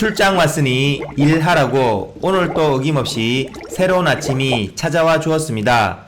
출장 왔으니 일하라고 오늘 또 어김없이 새로운 아침이 찾아와 주었습니다.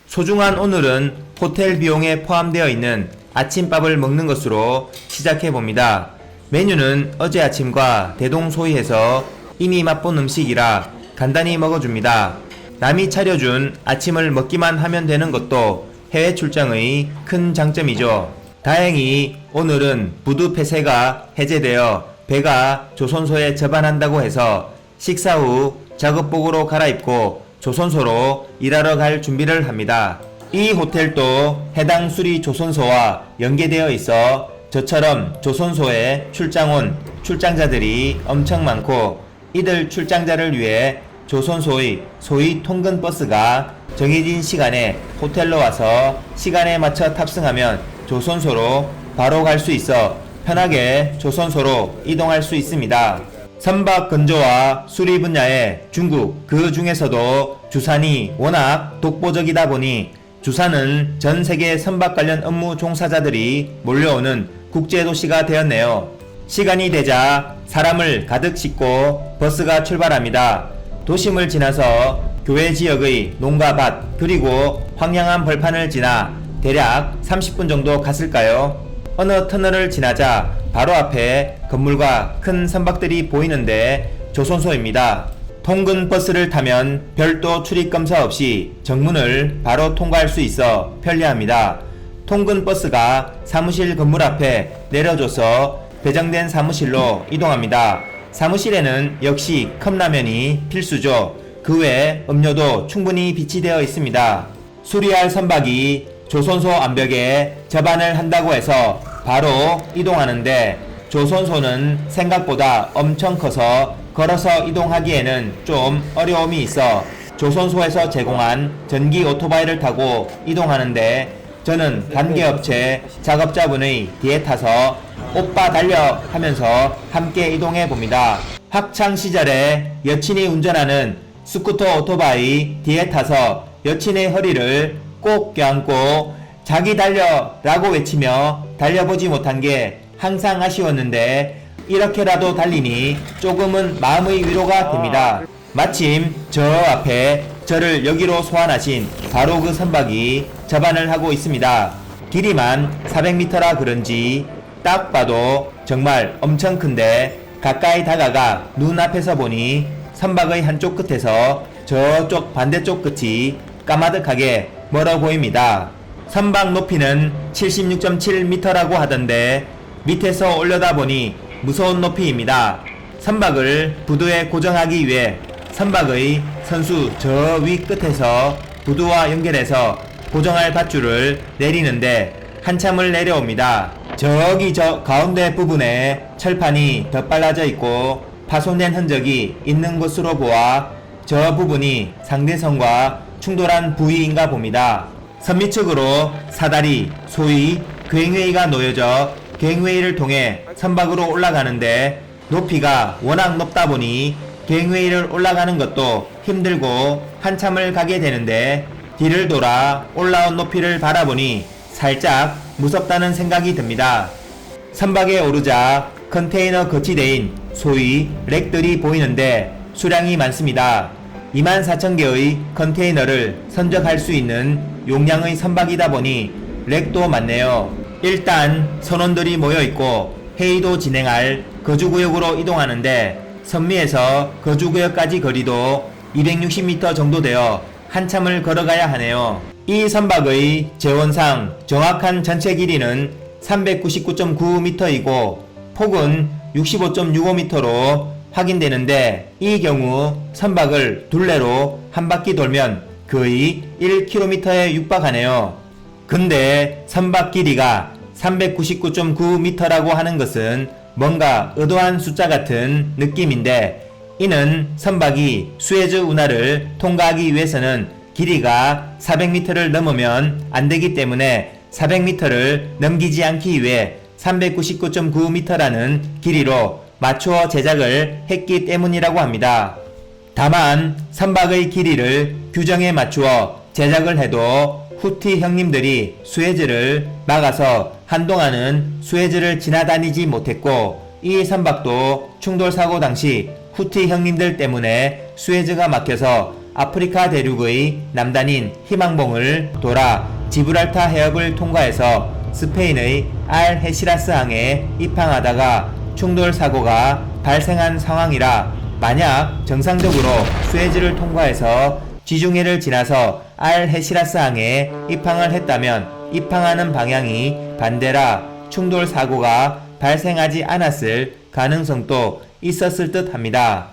소중한 오늘은 호텔 비용에 포함되어 있는 아침밥을 먹는 것으로 시작해 봅니다. 메뉴는 어제 아침과 대동소이해서 이미 맛본 음식이라 간단히 먹어줍니다. 남이 차려준 아침을 먹기만 하면 되는 것도 해외 출장의 큰 장점이죠. 다행히 오늘은 부두 폐쇄가 해제되어 배가 조선소에 접안한다고 해서 식사 후 작업복으로 갈아입고 조선소로 일하러 갈 준비를 합니다. 이 호텔도 해당 수리 조선소와 연계되어 있어 저처럼 조선소에 출장 온 출장자들이 엄청 많고, 이들 출장자를 위해 조선소의 소위 통근버스가 정해진 시간에 호텔로 와서 시간에 맞춰 탑승하면 조선소로 바로 갈 수 있어 편하게 조선소로 이동할 수 있습니다. 선박 건조와 수리 분야에 중국 그 중에서도 주산이 워낙 독보적이다 보니 주산은 전 세계 선박 관련 업무 종사자들이 몰려오는 국제도시가 되었네요. 시간이 되자 사람을 가득 싣고 버스가 출발합니다. 도심을 지나서 교외 지역의 농가 밭 그리고 황량한 벌판을 지나 대략 30분 정도 갔을까요? 어느 터널을 지나자 바로 앞에 건물과 큰 선박들이 보이는데 조선소입니다. 통근 버스를 타면 별도 출입 검사 없이 정문을 바로 통과할 수 있어 편리합니다. 통근 버스가 사무실 건물 앞에 내려줘서 배정된 사무실로 이동합니다. 사무실에는 역시 컵라면이 필수죠. 그 외 음료도 충분히 비치되어 있습니다. 수리할 선박이 조선소 암벽에 접안을 한다고 해서 바로 이동하는데, 조선소는 생각보다 엄청 커서 걸어서 이동하기에는 좀 어려움이 있어 조선소에서 제공한 전기 오토바이를 타고 이동하는데, 저는 관계업체 작업자분의 뒤에 타서 오빠 달려 하면서 함께 이동해 봅니다. 학창시절에 여친이 운전하는 스쿠터 오토바이 뒤에 타서 여친의 허리를 꼭 껴안고 자기 달려 라고 외치며 달려보지 못한 게 항상 아쉬웠는데, 이렇게라도 달리니 조금은 마음의 위로가 됩니다. 마침 저 앞에 저를 여기로 소환하신 바로 그 선박이 접안을 하고 있습니다. 길이만 400m라 그런지 딱 봐도 정말 엄청 큰데, 가까이 다가가 눈앞에서 보니 선박의 한쪽 끝에서 저쪽 반대쪽 끝이 까마득하게 멀어 보입니다. 선박 높이는 76.7m라고 하던데 밑에서 올려다보니 무서운 높이입니다. 선박을 부두에 고정하기 위해 선박의 선수 저 위 끝에서 부두와 연결해서 고정할 밧줄을 내리는데 한참을 내려옵니다. 저기 저 가운데 부분에 철판이 덧발라져 있고 파손된 흔적이 있는 것으로 보아 저 부분이 상대선과 충돌한 부위인가 봅니다. 선미측으로 사다리, 소위 괭웨이가 놓여져 괭웨이를 통해 선박으로 올라가는데, 높이가 워낙 높다 보니 괭웨이를 올라가는 것도 힘들고 한참을 가게 되는데, 뒤를 돌아 올라온 높이를 바라보니 살짝 무섭다는 생각이 듭니다. 선박에 오르자 컨테이너 거치대인 소위 렉들이 보이는데 수량이 많습니다. 24,000개의 컨테이너를 선적할 수 있는 용량의 선박이다 보니 렉도 많네요. 일단 선원들이 모여있고 회의도 진행할 거주구역으로 이동하는데, 선미에서 거주구역까지 거리도 260m 정도 되어 한참을 걸어가야 하네요. 이 선박의 재원상 정확한 전체 길이는 399.9m이고 폭은 65.65m로 확인되는데, 이 경우 선박을 둘레로 한 바퀴 돌면 거의 1km에 육박하네요. 근데 선박 길이가 399.9m라고 하는 것은 뭔가 의도한 숫자 같은 느낌인데, 이는 선박이 수에즈 운하를 통과하기 위해서는 길이가 400m를 넘으면 안 되기 때문에 400m를 넘기지 않기 위해 399.9m라는 길이로 맞추어 제작을 했기 때문이라고 합니다. 다만 선박의 길이를 규정에 맞추어 제작을 해도 후티 형님들이 수에즈를 막아서 한동안은 수에즈를 지나다니지 못했고, 이 선박도 충돌 사고 당시 후티 형님들 때문에 수에즈가 막혀서 아프리카 대륙의 남단인 희망봉을 돌아 지브랄타 해협을 통과해서 스페인의 알헤시라스 항에 입항하다가 충돌 사고가 발생한 상황이라, 만약 정상적으로 수에즈를 통과해서 지중해를 지나서 알헤시라스 항에 입항을 했다면 입항하는 방향이 반대라 충돌 사고가 발생하지 않았을 가능성도 있었을 듯 합니다.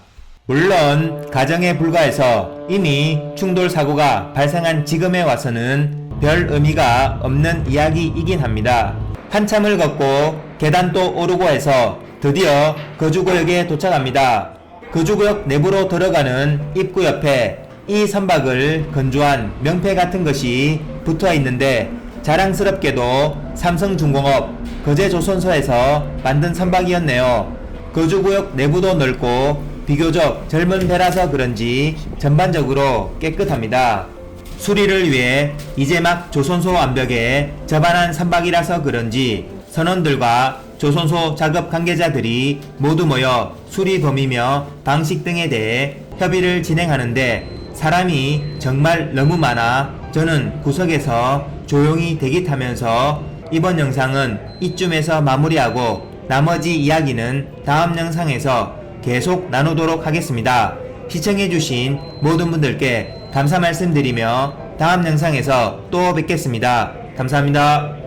물론 가정에 불과해서 이미 충돌 사고가 발생한 지금에 와서는 별 의미가 없는 이야기이긴 합니다. 한참을 걷고 계단도 오르고 해서 드디어 거주구역에 도착합니다. 거주구역 내부로 들어가는 입구 옆에 이 선박을 건조한 명패 같은 것이 붙어 있는데, 자랑스럽게도 삼성중공업 거제조선소에서 만든 선박이었네요. 거주구역 내부도 넓고 비교적 젊은 배라서 그런지 전반적으로 깨끗합니다. 수리를 위해 이제 막 조선소 암벽에 접안한 선박이라서 그런지 선원들과 조선소 작업 관계자들이 모두 모여 수리 범위며 방식 등에 대해 협의를 진행하는데, 사람이 정말 너무 많아 저는 구석에서 조용히 대기 타면서 이번 영상은 이쯤에서 마무리하고 나머지 이야기는 다음 영상에서 계속 나누도록 하겠습니다. 시청해주신 모든 분들께 감사 말씀드리며 다음 영상에서 또 뵙겠습니다. 감사합니다.